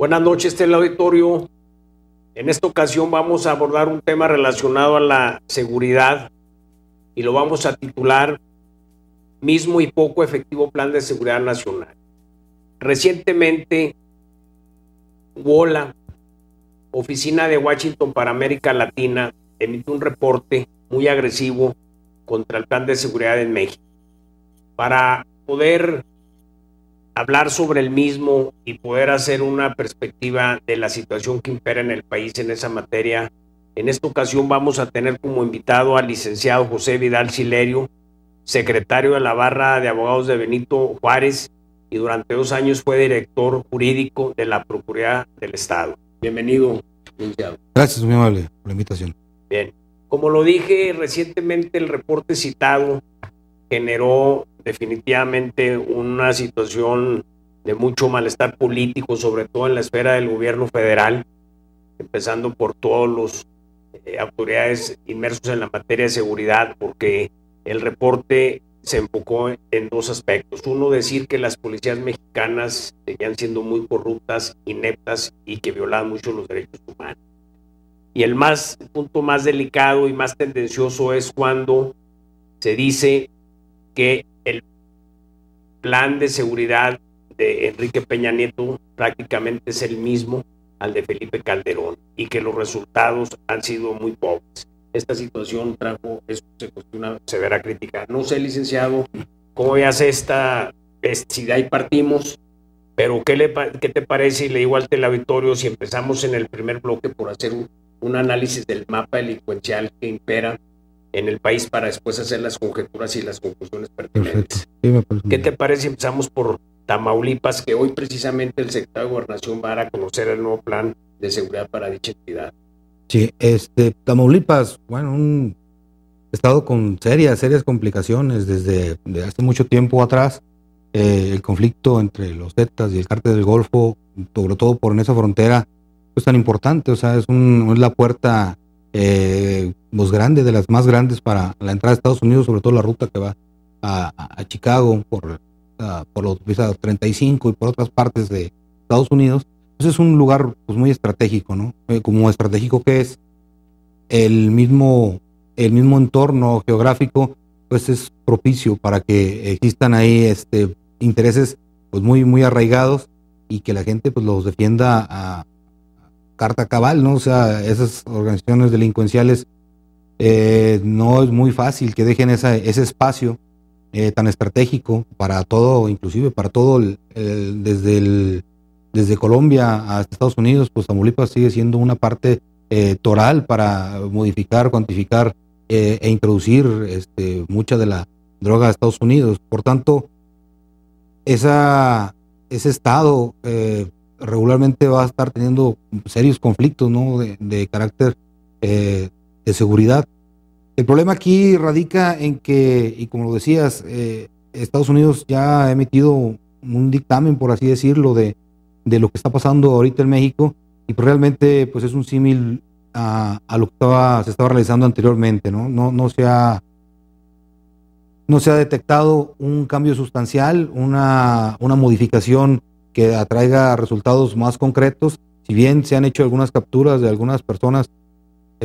Buenas noches, auditorio. En esta ocasión vamos a abordar un tema relacionado a la seguridad y lo vamos a titular Mismo y poco efectivo plan de seguridad nacional. Recientemente, WOLA, Oficina de Washington para América Latina, emitió un reporte muy agresivo contra el plan de seguridad en México. Para poder hablar sobre el mismo y poder hacer una perspectiva de la situación que impera en el país en esa materia, en esta ocasión vamos a tener como invitado al licenciado José Vidal Silerio, secretario de la Barra de Abogados de Benito Juárez, y durante 2 años fue director jurídico de la Procuraduría del Estado. Bienvenido, licenciado. Gracias, muy amable, por la invitación. Bien, como lo dije recientemente, el reporte citado generó definitivamente una situación de mucho malestar político, sobre todo en la esfera del gobierno federal, empezando por todos los autoridades inmersos en la materia de seguridad, porque el reporte se enfocó en 2 aspectos. Uno, decir que las policías mexicanas seguían siendo muy corruptas, ineptas y que violaban mucho los derechos humanos. Y el punto más delicado y más tendencioso es cuando se dice que el plan de seguridad de Enrique Peña Nieto prácticamente es el mismo al de Felipe Calderón y que los resultados han sido muy pobres. Esta situación trajo, eso se cuestiona, severa crítica. No sé, licenciado, cómo veas esta, si de ahí partimos, pero ¿qué te parece? Y le digo al teleauditorio si empezamos en el primer bloque por hacer un análisis del mapa delincuencial que impera en el país para después hacer las conjeturas y las conclusiones pertinentes. ¿Qué te parece si empezamos por Tamaulipas, que hoy precisamente el secretario de Gobernación va a dar a conocer el nuevo plan de seguridad para dicha entidad? Sí, Tamaulipas, bueno, un estado con serias complicaciones desde hace mucho tiempo atrás. El conflicto entre los Zetas y el Cártel del Golfo, sobre todo por en esa frontera, pues tan importante, o sea, es la puerta pues grande, de las más grandes para la entrada a Estados Unidos, sobre todo la ruta que va a Chicago por la autopista 35 y por otras partes de Estados Unidos. Pues es un lugar pues muy estratégico, ¿no? Como estratégico que es el mismo entorno geográfico, pues es propicio para que existan ahí intereses pues muy arraigados y que la gente pues los defienda a carta cabal, ¿no? O sea, esas organizaciones delincuenciales no es muy fácil que dejen ese espacio tan estratégico para todo, inclusive para todo desde Colombia hasta Estados Unidos. Pues Tamaulipas sigue siendo una parte toral para modificar, cuantificar e introducir mucha de la droga a Estados Unidos. Por tanto, ese estado regularmente va a estar teniendo serios conflictos, ¿no? de carácter de seguridad. El problema aquí radica en que, y como lo decías, Estados Unidos ya ha emitido un dictamen, por así decirlo, de lo que está pasando ahorita en México, y pues realmente pues es un símil a lo que se estaba realizando anteriormente, ¿no? No se ha detectado un cambio sustancial, una modificación que atraiga resultados más concretos. Si bien se han hecho algunas capturas de algunas personas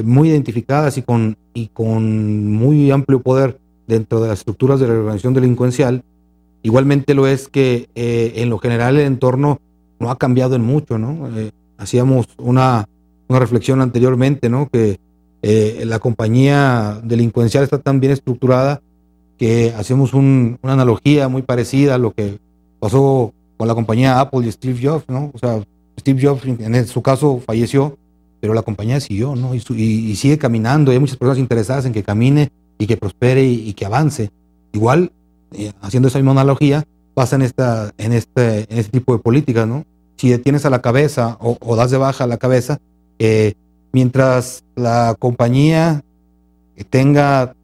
muy identificadas y con muy amplio poder dentro de las estructuras de la organización delincuencial, igualmente lo es que en lo general el entorno no ha cambiado en mucho, ¿no? Hacíamos una reflexión anteriormente, ¿no? Que la compañía delincuencial está tan bien estructurada que hacemos una analogía muy parecida a lo que pasó con la compañía Apple y Steve Jobs, ¿no? O sea, Steve Jobs en su caso falleció, pero la compañía siguió, ¿no? Y sigue caminando. Hay muchas personas interesadas en que camine y que prospere y que avance. Igual, haciendo esa misma analogía, pasa en este tipo de políticas, ¿no? Si detienes a la cabeza o das de baja a la cabeza, mientras la compañía tenga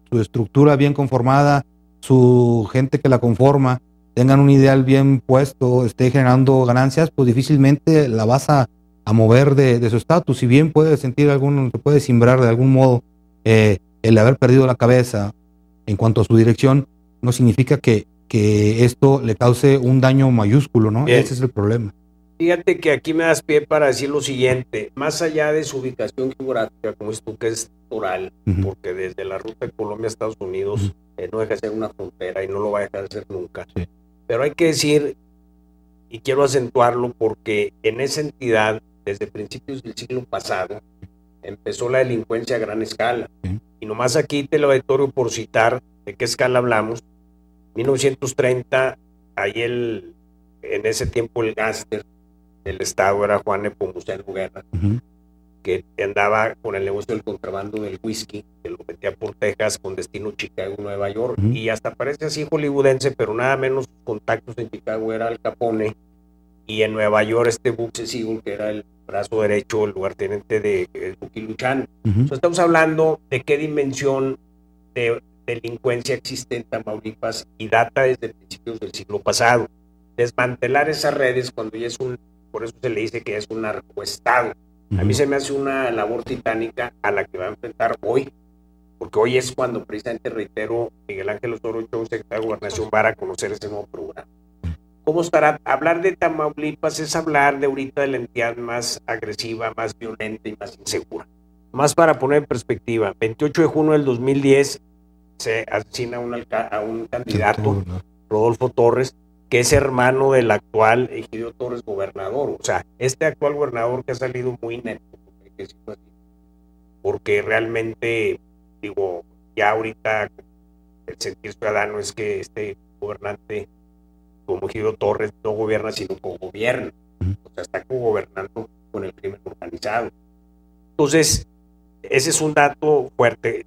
su estructura bien conformada, su gente que la conforma, tengan un ideal bien puesto, esté generando ganancias, pues difícilmente la vas a mover de su estatus. Si bien puede se puede simbrar de algún modo el haber perdido la cabeza en cuanto a su dirección, no significa que esto le cause un daño mayúsculo, ¿no? Bien. Ese es el problema. Fíjate que aquí me das pie para decir lo siguiente, más allá de su ubicación geográfica, como es tú que es toral, porque desde la ruta de Colombia a Estados Unidos no deja de ser una frontera y no lo va a dejar de ser nunca. Sí. Pero hay que decir, y quiero acentuarlo, porque en esa entidad, desde principios del siglo pasado, empezó la delincuencia a gran escala. Sí. Y nomás aquí te lo auditorio por citar de qué escala hablamos. 1930, ahí en ese tiempo el gángster del estado era Juan Nepomuceno Guerra, que andaba con el negocio del contrabando del whisky, que lo metía por Texas con destino Chicago, Nueva York, y hasta parece así hollywoodense, pero nada menos contactos en Chicago era Al Capone, y en Nueva York Bugsy Siegel, que era el brazo derecho, el lugarteniente de Lucky Luciano. Entonces estamos hablando de qué dimensión de delincuencia existe en Tamaulipas y data desde principios del siglo pasado. Desmantelar esas redes cuando ya es por eso se le dice que es un narcoestado. A mí se me hace una labor titánica a la que va a enfrentar hoy, porque hoy es cuando precisamente, reitero, Miguel Ángel Osorio Chong, secretario de Gobernación, va a conocer ese nuevo programa. ¿Cómo estará? Hablar de Tamaulipas es hablar de ahorita de la entidad más agresiva, más violenta y más insegura. Más para poner en perspectiva, 28 de junio del 2010 se asesina a un candidato, Rodolfo Torres, que es hermano del actual Egidio Torres, gobernador. O sea, este actual gobernador que ha salido muy neto, porque realmente, digo, ya ahorita el sentir ciudadano es que este gobernante, como Egidio Torres, no gobierna, sino cogobierna. O sea, está cogobernando con el crimen organizado. Entonces, ese es un dato fuerte.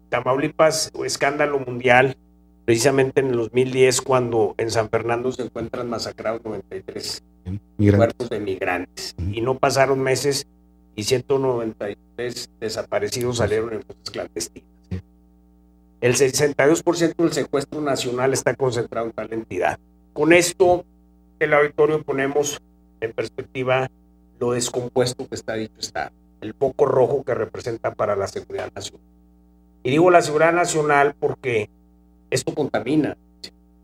Tamaulipas, escándalo mundial, precisamente en el 2010, cuando en San Fernando se encuentran masacrados 93 cuerpos de migrantes. Y no pasaron meses y 193 desaparecidos salieron en fosas clandestinas. El 62% del secuestro nacional está concentrado en tal entidad. Con esto, el auditorio ponemos en perspectiva lo descompuesto que está dicho Estado, el foco rojo que representa para la seguridad nacional. Y digo la seguridad nacional porque esto contamina,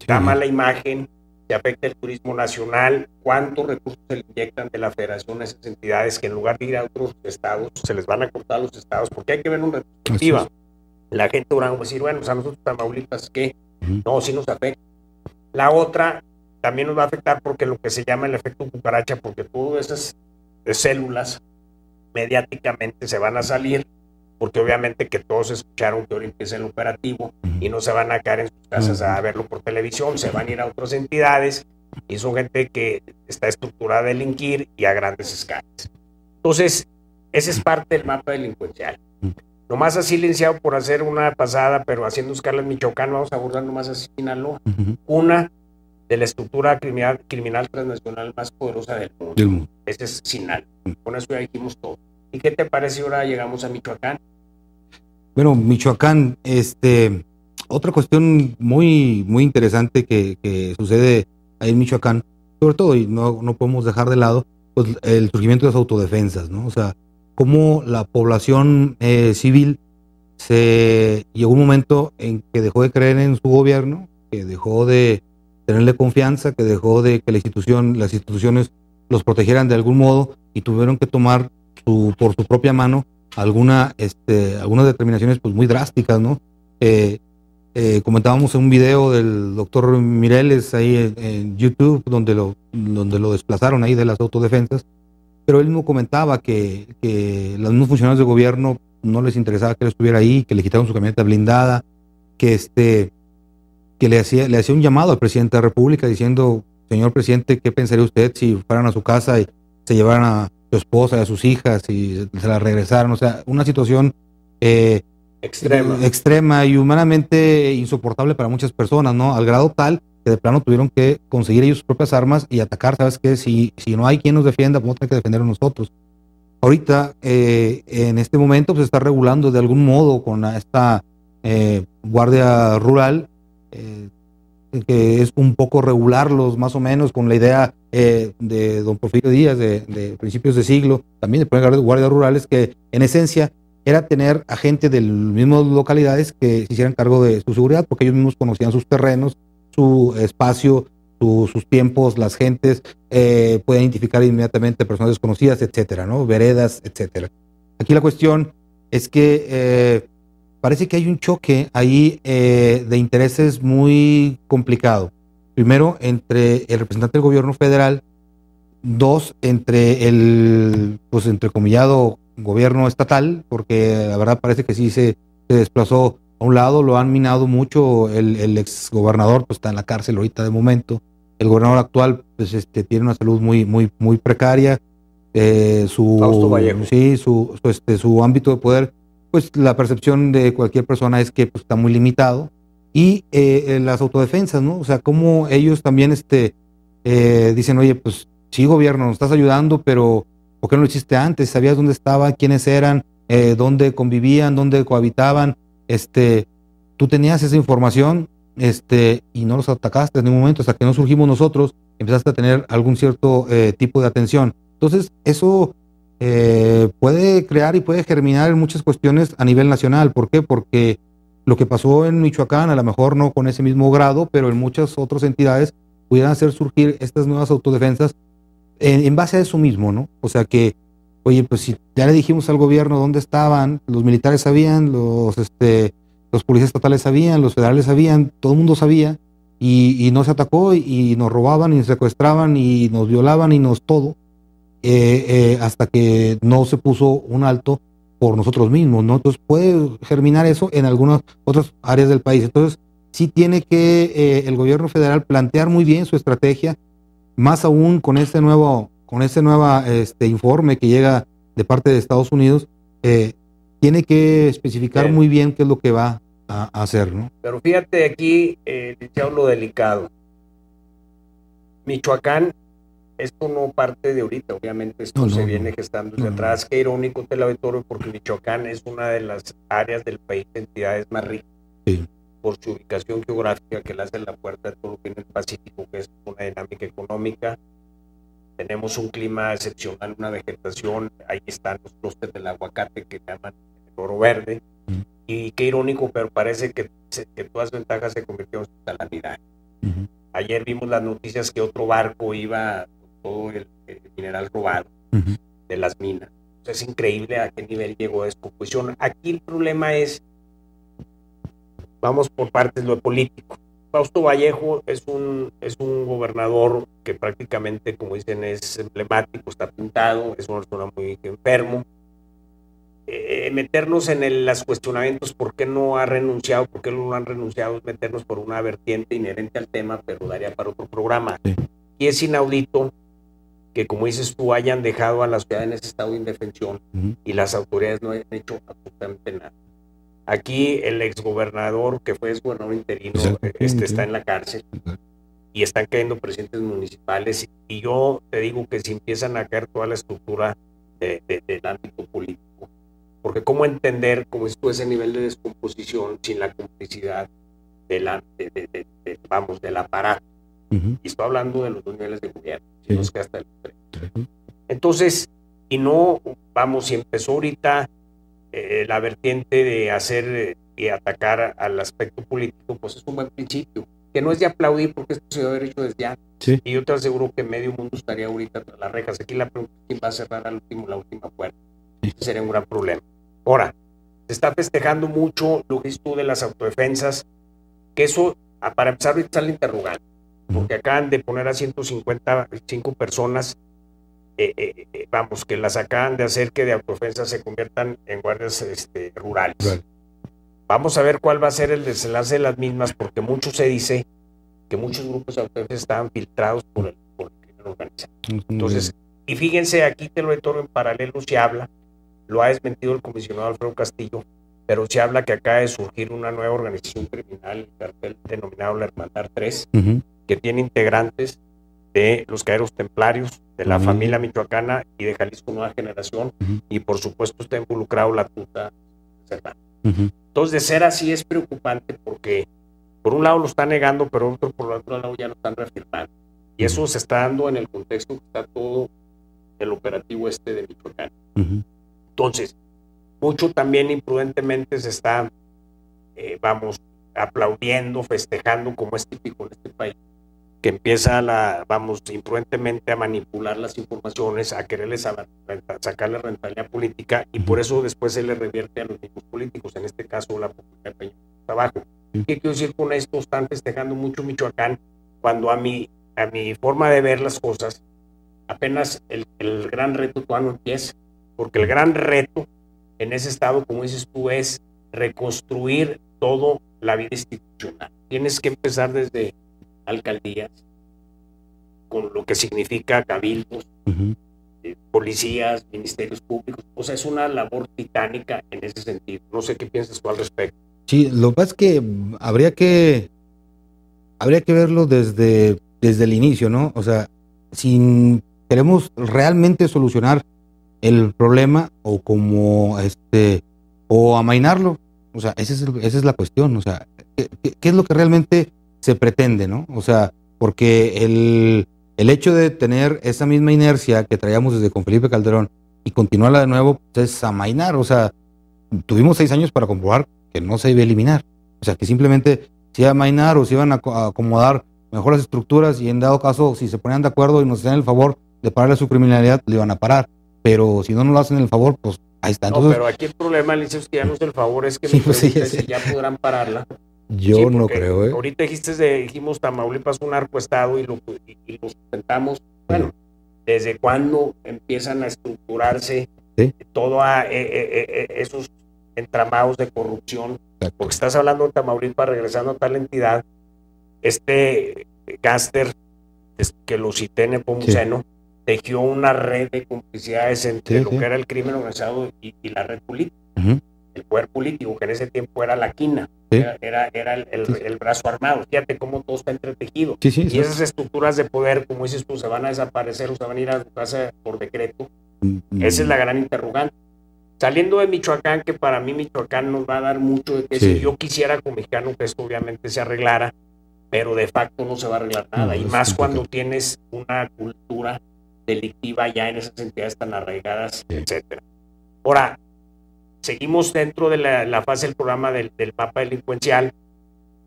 da mala imagen, se afecta el turismo nacional, cuántos recursos se le inyectan de la federación a esas entidades que en lugar de ir a otros estados, se les van a cortar los estados, porque hay que ver una perspectiva. La gente de Durango va a decir, bueno, pues a nosotros Tamaulipas, ¿qué? No, sí nos afecta. La otra también nos va a afectar porque lo que se llama el efecto cucaracha, porque todas esas células mediáticamente se van a salir, porque obviamente que todos escucharon que ahora empieza el operativo y no se van a quedar en sus casas a verlo por televisión, se van a ir a otras entidades y son gente que está estructurada a delinquir y a grandes escalas. Entonces, ese es parte del mapa delincuencial. Nomás así silenciado por hacer una pasada, pero haciendo escala en Michoacán, vamos a abordar nomás así Sinaloa. Una de la estructura criminal transnacional más poderosa del mundo. Ese es Sinaloa. Con eso ya dijimos todo. ¿Y qué te parece si ahora llegamos a Michoacán? Bueno, Michoacán, otra cuestión muy, muy interesante que sucede ahí en Michoacán, sobre todo, y no podemos dejar de lado, pues el surgimiento de las autodefensas, ¿no? O sea, cómo la población civil llegó un momento en que dejó de creer en su gobierno, que dejó de tenerle confianza, que dejó de que las instituciones los protegieran de algún modo y tuvieron que tomar por su propia mano algunas determinaciones pues muy drásticas, ¿no? Comentábamos en un video del doctor Mireles ahí en YouTube donde lo desplazaron ahí de las autodefensas, pero él mismo comentaba que los mismos funcionarios de gobierno no les interesaba que él estuviera ahí, que le quitaron su camioneta blindada, que le hacía un llamado al presidente de la República diciendo, señor presidente, ¿qué pensaría usted si fueran a su casa y se llevaran a su esposa y a sus hijas y se las regresaran? O sea, una situación extrema y humanamente insoportable para muchas personas, ¿no? Al grado tal que de plano tuvieron que conseguir ellos sus propias armas y atacar. ¿Sabes qué? Si no hay quien nos defienda, vamos a tener que defendernos nosotros. Ahorita, en este momento, pues se está regulando de algún modo con esta Guardia Rural, que es un poco regularlos más o menos con la idea de don Porfirio Díaz de principios de siglo, también de poner guardias rurales, que en esencia era tener a gente de las mismas localidades que se hicieran cargo de su seguridad, porque ellos mismos conocían sus terrenos, su espacio, sus tiempos, las gentes, pueden identificar inmediatamente personas desconocidas, etcétera, ¿no? Veredas, etcétera. Aquí la cuestión es que parece que hay un choque ahí de intereses muy complicado. Primero, entre el representante del gobierno federal. Dos, entre el, pues entrecomillado gobierno estatal, porque la verdad parece que sí se desplazó a un lado, lo han minado mucho. El ex gobernador pues está en la cárcel ahorita de momento. El gobernador actual pues tiene una salud muy precaria. Fausto Vallejo. Sí, su ámbito de poder, pues la percepción de cualquier persona es que pues, está muy limitado. Y las autodefensas, ¿no? O sea, como ellos también dicen, oye, pues sí, gobierno, nos estás ayudando, pero ¿por qué no lo hiciste antes? ¿Sabías dónde estaban, quiénes eran, dónde convivían, dónde cohabitaban? Tú tenías esa información, y no los atacaste en ningún momento. Hasta que no surgimos nosotros, empezaste a tener algún cierto tipo de atención. Entonces, eso puede crear y puede germinar en muchas cuestiones a nivel nacional. ¿Por qué? Porque lo que pasó en Michoacán, a lo mejor no con ese mismo grado, pero en muchas otras entidades pudieran hacer surgir estas nuevas autodefensas en base a eso mismo, ¿no? O sea que, oye, pues si ya le dijimos al gobierno dónde estaban, los militares sabían, los policías estatales sabían, los federales sabían, todo el mundo sabía, y no se atacó, y nos robaban, y nos secuestraban, y nos violaban, y nos todo, hasta que no se puso un alto por nosotros mismos, ¿no? Entonces puede germinar eso en algunas otras áreas del país. Entonces sí tiene que el gobierno federal plantear muy bien su estrategia, más aún con este nuevo informe que llega de parte de Estados Unidos. Tiene que especificar muy bien qué es lo que va a hacer, ¿no? Pero fíjate aquí, lo delicado. Michoacán, esto no parte de ahorita, obviamente esto se viene gestando desde atrás. Qué irónico, Auditorio, porque Michoacán es una de las áreas del país, entidades más ricas, por su ubicación geográfica, que le hace la puerta de todo lo que viene el Pacífico, que es una dinámica económica. Tenemos un clima excepcional, una vegetación, ahí están los clústeres del aguacate que llaman el oro verde. Y qué irónico, pero parece que todas las ventajas se convirtieron en calamidades. Ayer vimos las noticias que otro barco iba con todo el mineral robado de las minas. O sea, es increíble a qué nivel llegó de descomposición. Aquí el problema es, vamos por partes, lo político. Fausto Vallejo es un gobernador que prácticamente, como dicen, es emblemático, está pintado, es una persona muy enfermo. Meternos en los cuestionamientos, ¿por qué no ha renunciado? ¿Por qué no lo han renunciado? Es meternos por una vertiente inherente al tema, pero daría para otro programa. Y es inaudito que, como dices tú, hayan dejado a la ciudad en ese estado de indefensión y las autoridades no hayan hecho absolutamente nada. Aquí el exgobernador, que fue exgobernador interino, está en la cárcel y están cayendo presidentes municipales, y yo te digo que si empiezan a caer toda la estructura del ámbito político, porque cómo entender, como dices tú, ese nivel de descomposición sin la complicidad del aparato. Y estoy hablando de los dos niveles de gobierno, no es que hasta el frente. Entonces, y no, si empezó ahorita la vertiente de hacer y atacar al aspecto político, pues es un buen principio, que no es de aplaudir, porque esto se debe haber hecho desde antes. Y yo te aseguro que medio mundo estaría ahorita tras las rejas. Aquí la pregunta es quién va a cerrar la última puerta. Este sería un gran problema. Ahora, se está festejando mucho lo que es tú de las autodefensas, que eso, para empezar, ahorita está el interrogante, porque acaban de poner a 155 personas, que las acaban de hacer que de autodefensas se conviertan en guardias rurales. Vamos a ver cuál va a ser el desenlace de las mismas, porque mucho se dice que muchos grupos de autodefensas estaban filtrados por el crimen organizado. Entonces, y fíjense, aquí Auditorio, en paralelo se habla, lo ha desmentido el comisionado Alfredo Castillo, pero se habla que acaba de surgir una nueva organización criminal, el cartel denominado la Hermandad 3, que tiene integrantes de los caballeros templarios, de la familia michoacana y de Jalisco Nueva Generación, y por supuesto está involucrado la Tuta Serrano. Entonces, de ser así es preocupante, porque por un lado lo está negando, pero por otro lado ya lo están reafirmando. Y eso se está dando en el contexto que está todo el operativo de Michoacán. Entonces, mucho también imprudentemente se está, aplaudiendo, festejando, como es típico en este país, que empieza imprudentemente a manipular las informaciones, a quererles sacarle rentabilidad política, y por eso después se le revierte a los mismos políticos, en este caso la popularidad de Peña está abajo. ¿Qué quiero decir con esto? Están festejando mucho Michoacán, cuando a mi forma de ver las cosas, apenas el gran reto todavía no empieza, porque el gran reto en ese estado, como dices tú, es reconstruir toda la vida institucional. Tienes que empezar desde alcaldías, con lo que significa cabildos, policías, ministerios públicos. O sea, es una labor titánica en ese sentido. No sé qué piensas tú al respecto. Sí, lo que pasa es que habría que verlo desde el inicio, ¿no? O sea, si queremos realmente solucionar el problema o amainarlo, o sea, esa es la cuestión, o sea, ¿qué es lo que realmente se pretende, ¿no? O sea, porque el hecho de tener esa misma inercia que traíamos desde con Felipe Calderón y continuarla de nuevo, pues es amainar, o sea, tuvimos 6 años para comprobar que no se iba a eliminar, o sea, que simplemente se iba a amainar o se iban a acomodar mejor las estructuras, y en dado caso, si se ponían de acuerdo y nos hacían el favor de pararle su criminalidad, le iban a parar. Pero si no nos lo hacen el favor, pues ahí está. Entonces, no, pero aquí el problema, Alicia, es que ya no es el favor, es que sí, pues sí, si ya podrán pararla. Yo sí, no creo, ¿eh? Ahorita dijimos Tamaulipas un narcoestado y lo sustentamos. Bueno, ¿desde cuándo empiezan a estructurarse todos esos entramados de corrupción? Exacto. Porque estás hablando de Tamaulipas, regresando a tal entidad, Gaster, que lo cité en Nepomuceno, tejió una red de complicidades entre lo que era el crimen organizado y la red política, el poder político, que en ese tiempo era la quina, era el brazo armado. Fíjate cómo todo está entretejido. Y esas estructuras de poder, como dices tú, se van a desaparecer o se van a ir a su casa por decreto. Esa es la gran interrogante. Saliendo de Michoacán, que para mí Michoacán nos va a dar mucho de que si yo quisiera como mexicano que esto obviamente se arreglara, pero de facto no se va a arreglar nada, y más cuando tienes una cultura delictiva ya en esas entidades tan arraigadas, etcétera. Ahora, seguimos dentro de la fase del programa del mapa delincuencial.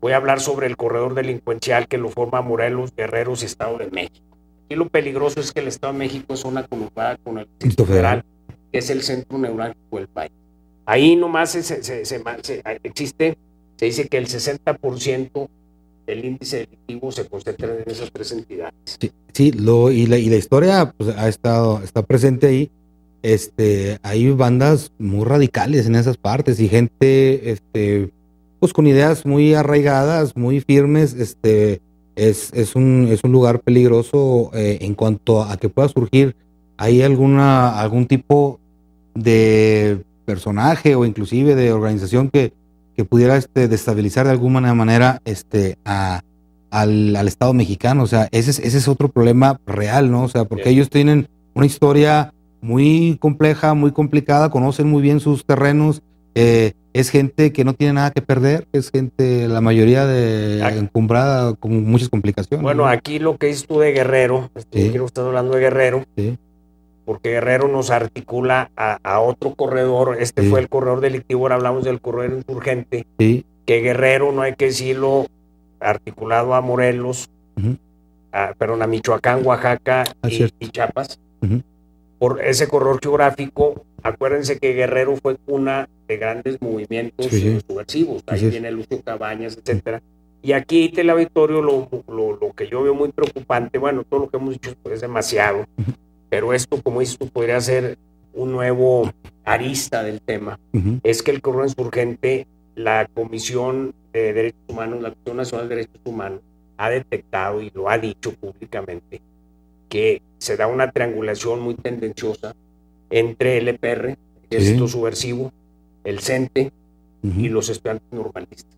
Voy a hablar sobre el corredor delincuencial que lo forma Morelos, Guerreros y Estado de México. Y lo peligroso es que el Estado de México es una conurbada con el Distrito Federal, que es el centro neurálgico del país. Ahí nomás existe, se dice que el 60% del índice delictivo se concentra en esas 3 entidades. Sí, y la historia pues, está presente ahí. Hay bandas muy radicales en esas partes y gente pues con ideas muy arraigadas, muy firmes. Es un lugar peligroso en cuanto a que pueda surgir ahí algún tipo de personaje o inclusive de organización que pudiera destabilizar de alguna manera al Estado mexicano. O sea, ese es otro problema real, ¿no? O sea, porque ellos tienen una historia muy compleja, muy complicada, conocen muy bien sus terrenos, es gente que no tiene nada que perder, es gente, la mayoría encumbrada con muchas complicaciones. Bueno, ¿no? Aquí lo que dices tú de Guerrero, quiero estar hablando de Guerrero, porque Guerrero nos articula a otro corredor. Fue el corredor delictivo, ahora hablamos del corredor insurgente, que Guerrero, no hay que decirlo, articulado a Morelos, a Michoacán, Oaxaca y Chiapas. Por ese corredor geográfico, acuérdense que Guerrero fue cuna de grandes movimientos subversivos, ahí viene Lucio Cabañas, etcétera. Y aquí, Teleauditorio, lo que yo veo muy preocupante, bueno, todo lo que hemos dicho es demasiado, pero esto, como dices tú, podría ser un nuevo arista del tema, es que el corredor insurgente, la Comisión de Derechos Humanos, la Comisión Nacional de Derechos Humanos, ha detectado y lo ha dicho públicamente, que se da una triangulación muy tendenciosa entre el EPR, Ejército Subversivo, el CENTE y los estudiantes normalistas,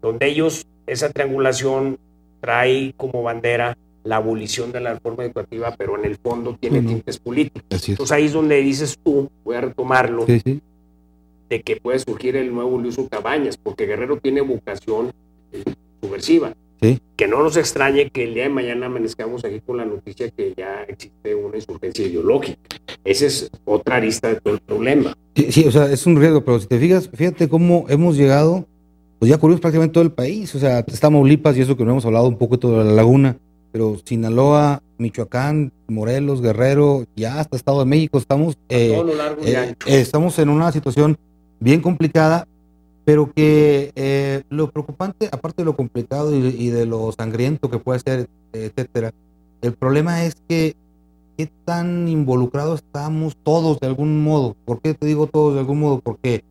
donde ellos, esa triangulación trae como bandera la abolición de la reforma educativa, pero en el fondo tiene tintes políticos. Entonces ahí es donde dices tú, voy a retomarlo, de que puede surgir el nuevo Lucio Cabañas, porque Guerrero tiene vocación subversiva. Que no nos extrañe que el día de mañana amanezcamos aquí con la noticia que ya existe una insurgencia ideológica. Esa es otra arista de todo el problema. Sí, o sea, es un riesgo, pero si te fijas, fíjate cómo hemos llegado, pues ya cubrimos prácticamente todo el país. O sea, está Tamaulipas y eso que no hemos hablado un poquito de la laguna, pero Sinaloa, Michoacán, Morelos, Guerrero, ya hasta Estado de México, estamos, todo lo largo y ancho. Estamos en una situación bien complicada, pero que lo preocupante, aparte de lo complicado y de lo sangriento que puede ser, etcétera, el problema es que qué tan involucrados estamos todos de algún modo. ¿Por qué te digo todos de algún modo? Porque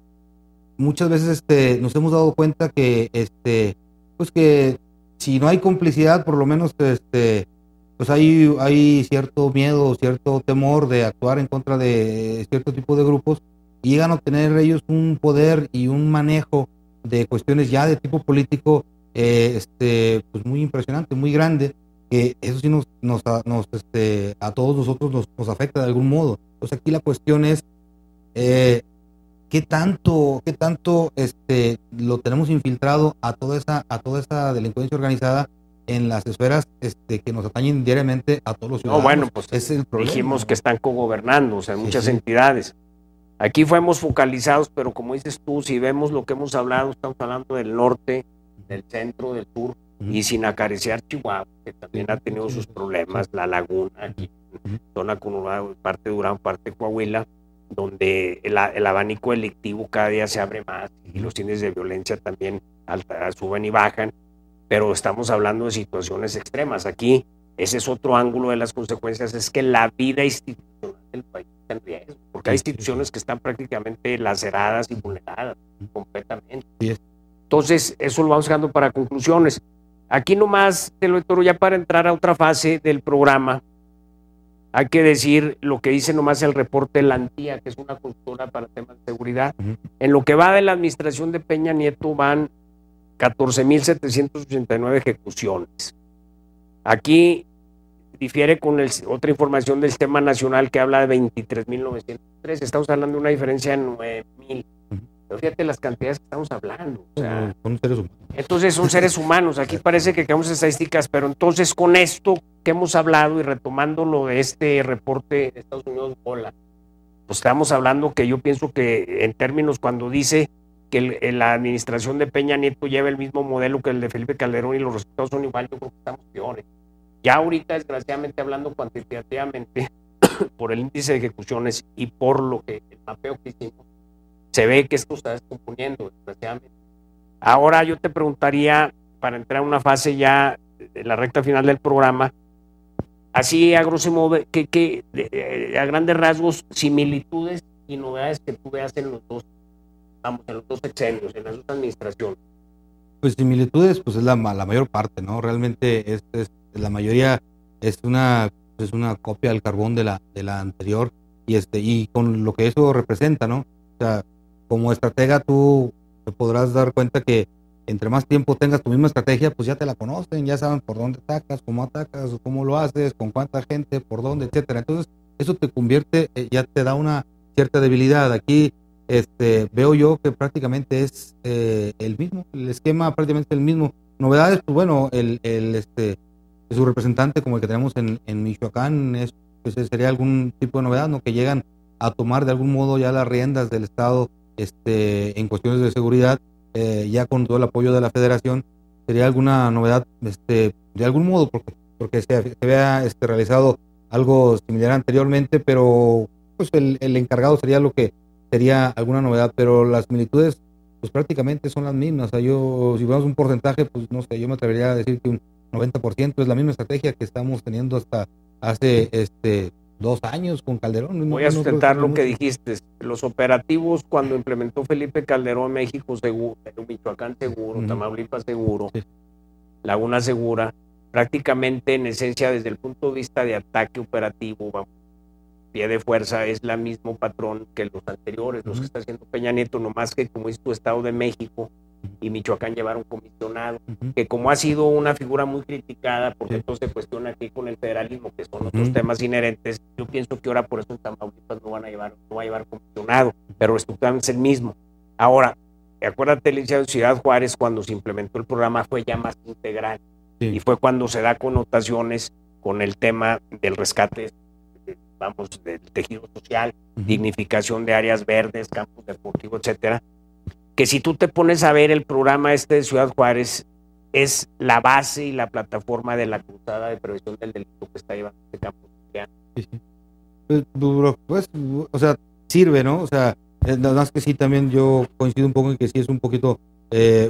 muchas veces nos hemos dado cuenta que pues que si no hay complicidad, por lo menos pues hay cierto miedo, cierto temor de actuar en contra de cierto tipo de grupos, y llegan a tener ellos un poder y un manejo de cuestiones ya de tipo político, pues muy impresionante, muy grande, que eso sí a todos nosotros nos afecta de algún modo. Entonces aquí la cuestión es qué tanto lo tenemos infiltrado a toda esa delincuencia organizada en las esferas que nos atañen diariamente a todos los ciudadanos. No, bueno, pues es el problema. Dijimos que están cogobernando, o sea, Sí, muchas sí. entidades. Aquí fuimos focalizados, pero como dices tú, si vemos lo que hemos hablado, estamos hablando del norte, del centro, del sur, y sin acariciar Chihuahua, que también ha tenido sus problemas, la laguna, aquí, zona conurbada, parte de Durango, parte de Coahuila, donde el abanico delictivo cada día se abre más y los índices de violencia también suben y bajan, pero estamos hablando de situaciones extremas. Aquí ese es otro ángulo de las consecuencias, es que la vida institucional del país está en riesgo, porque hay instituciones que están prácticamente laceradas y vulneradas completamente. Entonces, eso lo vamos dejando para conclusiones. Aquí nomás, te lo toro ya para entrar a otra fase del programa. Hay que decir lo que dice nomás el reporte de la ANTIA, que es una consultora para temas de seguridad. En lo que va de la administración de Peña Nieto van 14,789 ejecuciones. Aquí difiere con otra información del Sistema Nacional que habla de 23,903. Estamos hablando de una diferencia de 9,000. Pero fíjate las cantidades que estamos hablando. O sea, son seres humanos. Entonces son seres humanos. Aquí parece que quedamos estadísticas, pero entonces con esto que hemos hablado y retomando lo de este reporte de Estados Unidos, pues estamos hablando que yo pienso que en términos cuando dice que la administración de Peña Nieto lleva el mismo modelo que el de Felipe Calderón y los resultados son igual, yo creo que estamos peores. Ya ahorita, desgraciadamente, hablando cuantitativamente, por el índice de ejecuciones y por lo que el mapeo que hicimos, se ve que esto está descomponiendo, desgraciadamente. Ahora yo te preguntaría, para entrar a una fase ya de la recta final del programa, así a grosso modo, a grandes rasgos, similitudes y novedades que tú veas en los dos sexenios, en las dos administraciones. Pues similitudes, pues es la mayor parte, ¿no? Realmente la mayoría es una copia del carbón de la anterior, y con lo que eso representa, ¿no? O sea, como estratega tú te podrás dar cuenta que entre más tiempo tengas tu misma estrategia, pues ya te la conocen, ya saben por dónde atacas, cómo lo haces, con cuánta gente, por dónde, etcétera. Entonces, eso te convierte, ya te da una cierta debilidad. Aquí veo yo que prácticamente es el mismo, el esquema prácticamente el mismo. Novedades, pues bueno, su representante como el que tenemos en Michoacán pues sería algún tipo de novedad, ¿no? Que llegan a tomar de algún modo ya las riendas del Estado en cuestiones de seguridad, ya con todo el apoyo de la Federación. Sería alguna novedad de algún modo, porque se había realizado algo similar anteriormente, pero pues el encargado sería lo que sería alguna novedad, pero las similitudes pues prácticamente son las mismas. O sea, si vemos un porcentaje, pues no sé, yo me atrevería a decir que un 90% es la misma estrategia que estamos teniendo hasta hace 2 años con Calderón. Voy a sustentar lo que dijiste. Los operativos cuando implementó Felipe Calderón, México seguro, Michoacán seguro, Tamaulipas seguro, sí, Laguna segura, prácticamente en esencia desde el punto de vista de ataque operativo, pie de fuerza, es el mismo patrón que los anteriores, los que está haciendo Peña Nieto, nomás que como es tu Estado de México y Michoacán llevaron comisionado, que como ha sido una figura muy criticada, porque entonces se cuestiona aquí con el federalismo, que son otros temas inherentes, yo pienso que ahora por eso en Tamaulipas no va a llevar comisionado, pero estructuralmente es el mismo. Ahora, acuérdate, licenciado, Ciudad Juárez, cuando se implementó el programa fue ya más integral, y fue cuando se da connotaciones con el tema del rescate, del tejido social, dignificación de áreas verdes, campos deportivos, etcétera, que si tú te pones a ver el programa de Ciudad Juárez, es la base y la plataforma de la cruzada de prevención del delito que está llevando este campo. Sí, sí. Pues, o sea, sirve, ¿no? O sea, nada más que sí, también yo coincido un poco en que sí es un poquito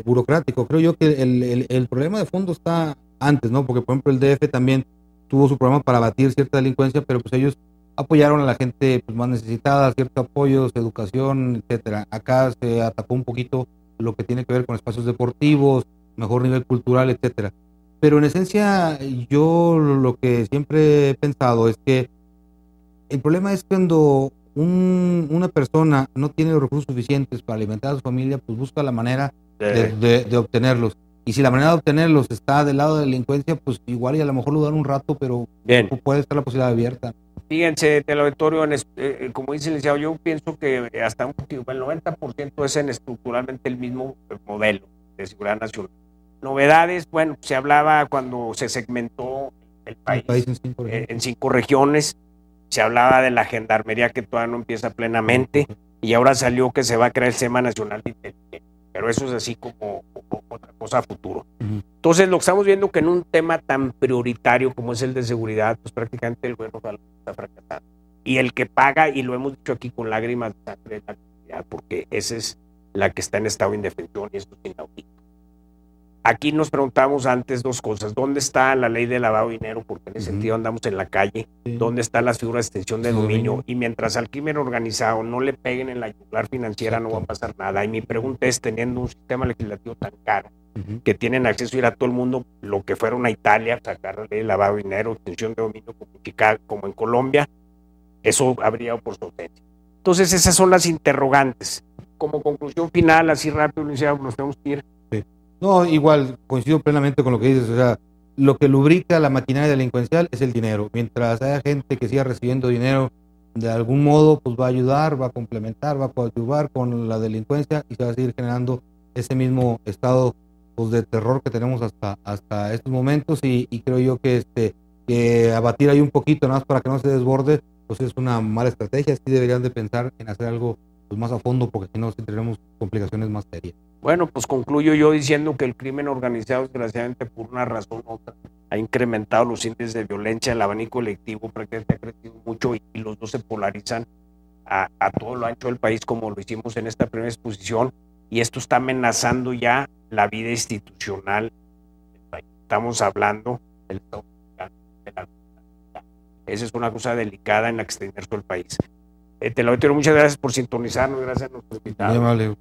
burocrático. Creo yo que el problema de fondo está antes, ¿no? Porque, por ejemplo, el DF también tuvo su programa para abatir cierta delincuencia, pero pues ellos apoyaron a la gente pues, más necesitada, ciertos apoyos, educación, etcétera. Acá se atacó un poquito lo que tiene que ver con espacios deportivos, mejor nivel cultural, etcétera. Pero en esencia, yo lo que siempre he pensado es que el problema es cuando una persona no tiene los recursos suficientes para alimentar a su familia, pues busca la manera de obtenerlos. Y si la manera de obtenerlos está del lado de la delincuencia, pues igual y a lo mejor lo dan un rato, pero Bien. Puede estar la posibilidad abierta. Fíjense, del auditorio, como dice el licenciado, yo pienso que hasta un poquito, el 90% es estructuralmente el mismo modelo de seguridad nacional. Novedades, bueno, se hablaba cuando se segmentó el país en 5 regiones, se hablaba de la gendarmería que todavía no empieza plenamente, y ahora salió que se va a crear el SEMA Nacional de Inteligencia, pero eso es así como otra cosa a futuro. Entonces, lo que estamos viendo que en un tema tan prioritario como es el de seguridad, pues prácticamente el gobierno está fracasando. Y el que paga, y lo hemos dicho aquí con lágrimas de sangre, es la comunidad, porque esa es la que está en estado de indefensión y esto es inaudito. Aquí nos preguntamos antes 2 cosas. ¿Dónde está la ley de lavado de dinero? Porque en ese sentido andamos en la calle. ¿Dónde están las figuras de extensión de dominio? Y mientras al crimen organizado no le peguen en la yugular financiera, no va a pasar nada. Y mi pregunta es, teniendo un sistema legislativo tan caro, que tienen acceso a ir a todo el mundo, lo que fueron a Italia, sacar la ley de lavado de dinero, extensión de dominio como en Chicago, como en Colombia, eso habría por su ausencia. Entonces esas son las interrogantes. Como conclusión final, así rápido, nos tenemos que ir. No, igual, coincido plenamente con lo que dices, o sea, lo que lubrica la maquinaria delincuencial es el dinero. Mientras haya gente que siga recibiendo dinero, de algún modo, pues va a ayudar, va a complementar, va a coadyuvar con la delincuencia y se va a seguir generando ese mismo estado pues, de terror que tenemos hasta estos momentos y creo yo que abatir ahí un poquito nada más para que no se desborde, pues es una mala estrategia. Sí deberían de pensar en hacer algo pues, más a fondo porque si no tendremos complicaciones más serias. Bueno, pues concluyo yo diciendo que el crimen organizado, desgraciadamente, por una razón u otra, ha incrementado los índices de violencia, el abanico electivo prácticamente ha crecido mucho y los dos se polarizan a todo lo ancho del país, como lo hicimos en esta primera exposición, y esto está amenazando ya la vida institucional del país. Estamos hablando del Estado de la... Esa es una cosa delicada en la que está inmerso el país. Te lo muchas gracias por sintonizarnos, gracias a nuestros invitados. Muy amable.